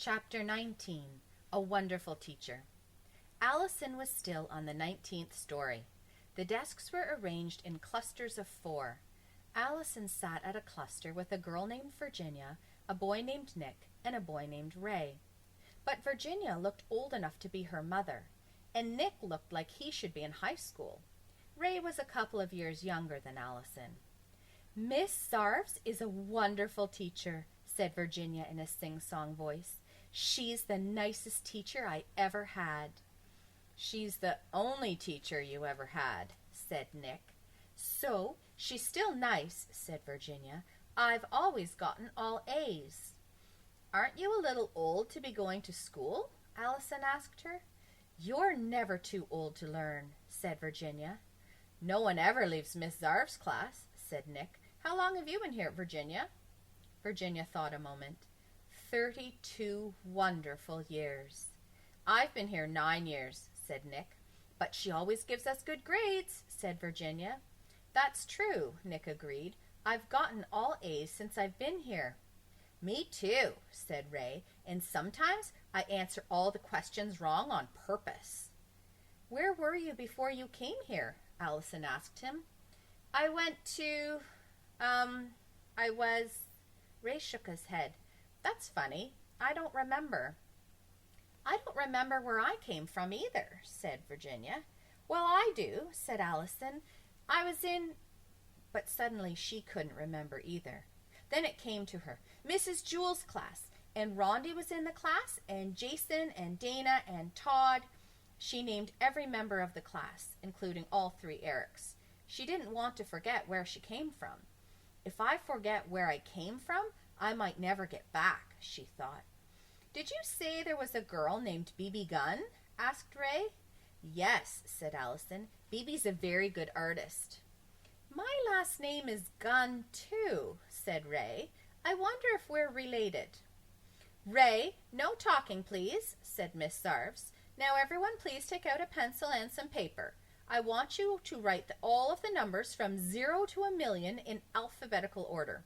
Chapter 19. A Wonderful Teacher. Allison was still on the 19th story. The desks were arranged in clusters of 4. Allison sat at a cluster with a girl named Virginia, a boy named Nick, and a boy named Ray. But Virginia looked old enough to be her mother, and Nick looked like he should be in high school. Ray was a couple of years younger than Allison. "Miss Zarves is a wonderful teacher," said Virginia in a sing-song voice. "She's the nicest teacher I ever had." "She's the only teacher you ever had," said Nick. "So, she's still nice," said Virginia. "I've always gotten all A's." "Aren't you a little old to be going to school?" Allison asked her. "You're never too old to learn," said Virginia. "No one ever leaves Miss Zarves' class," said Nick. "How long have you been here, Virginia?" Virginia thought a moment. 32 wonderful years. "I've been here 9 years," said Nick. "But she always gives us good grades," said Virginia. "That's true," Nick agreed. "I've gotten all A's since I've been here." "Me too," said Ray, "and sometimes I answer all the questions wrong on purpose." "Where were you before you came here?" Allison asked him. "I went to, I was..." Ray shook his head. "That's funny. I don't remember." "I don't remember where I came from either," said Virginia. "Well, I do," said Allison. "I was in..." But suddenly she couldn't remember either. Then it came to her. Mrs. Jewell's class, and Rondi was in the class, and Jason and Dana and Todd. She named every member of the class, including all 3 Erics. She didn't want to forget where she came from. "If I forget where I came from, I might never get back," she thought. "Did you say there was a girl named BB Gunn?" asked Ray. "Yes," said Allison. "BB's a very good artist." "My last name is Gunn, too," said Ray. "I wonder if we're related." "Ray, no talking, please," said Miss Zarves. "Now everyone please take out a pencil and some paper. I want you to write all of the numbers from 0 to 1,000,000 in alphabetical order."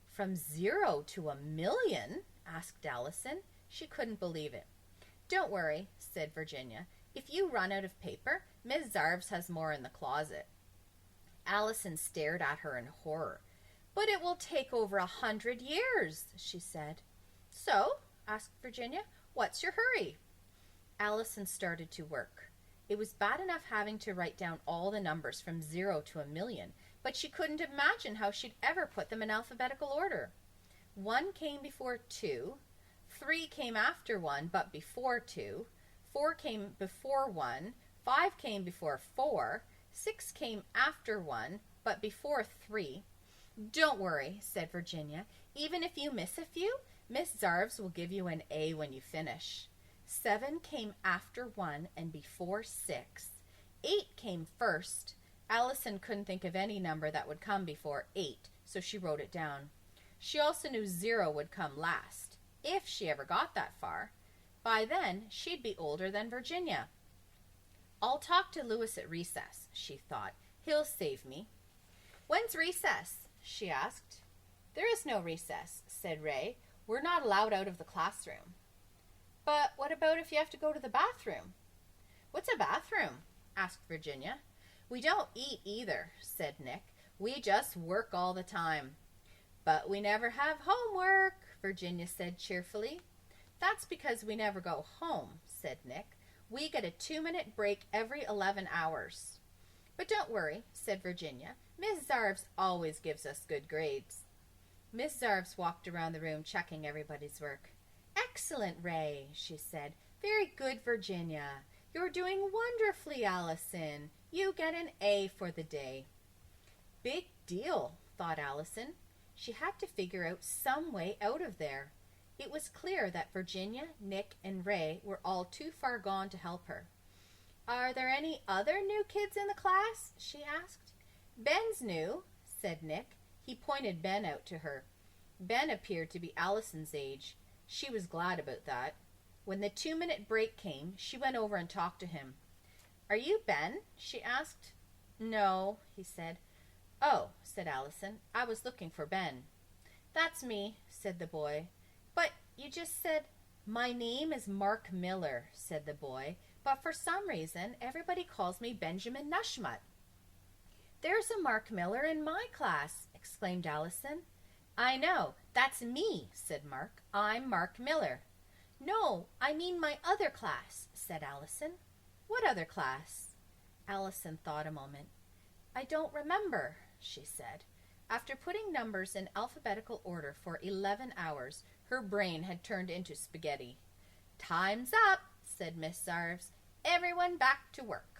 "From 0 to 1,000,000?" asked Allison. She couldn't believe it. "Don't worry," said Virginia. "If you run out of paper, Miss Zarves has more in the closet." Allison stared at her in horror. "But it will take over 100 years," she said. "So?" asked Virginia. "What's your hurry?" Allison started to work. It was bad enough having to write down all the numbers from 0 to 1,000,000, but she couldn't imagine how she'd ever put them in alphabetical order. 1 came before 2, 3 came after 1 but before 2, 4 came before 1, 5 came before 4, 6 came after 1 but before 3. "Don't worry," said Virginia. "Even if you miss a few, Miss Zarves will give you an A when you finish." 7 came after 1 and before 6. 8 came first. Allison couldn't think of any number that would come before 8, so she wrote it down. She also knew 0 would come last, if she ever got that far. By then, she'd be older than Virginia. "I'll talk to Louis at recess," she thought. "He'll save me." "When's recess?" she asked. "There is no recess," said Ray. "We're not allowed out of the classroom." "But what about if you have to go to the bathroom?" "What's a bathroom?" asked Virginia. "We don't eat either," said Nick. "We just work all the time." "But we never have homework," Virginia said cheerfully. "That's because we never go home," said Nick. "We get a 2-minute break every 11 hours. "But don't worry," said Virginia. "Miss Zarves always gives us good grades." Miss Zarves walked around the room checking everybody's work. "Excellent, Ray," she said. "Very good, Virginia. You're doing wonderfully, Allison. You get an A for the day." Big deal, thought Allison. She had to figure out some way out of there. It was clear that Virginia, Nick, and Ray were all too far gone to help her. "Are there any other new kids in the class?" she asked. "Ben's new," said Nick. He pointed Ben out to her. Ben appeared to be Allison's age. She was glad about that. When the 2-minute break came, she went over and talked to him. "Are you Ben?" she asked. "No," he said. "Oh," said Allison. "I was looking for Ben." "That's me," said the boy. "But you just said..." My name is Mark Miller, said the boy, but for some reason everybody calls me Benjamin Nushmut. There's a Mark Miller in my class, exclaimed Allison. I know, that's me, said Mark. I'm Mark Miller. No, I mean my other class, said Allison. What other class? Allison thought a moment. I don't remember, she said. After putting numbers in alphabetical order for 11 hours, her brain had turned into spaghetti. Time's up, said Miss Sarves. Everyone back to work.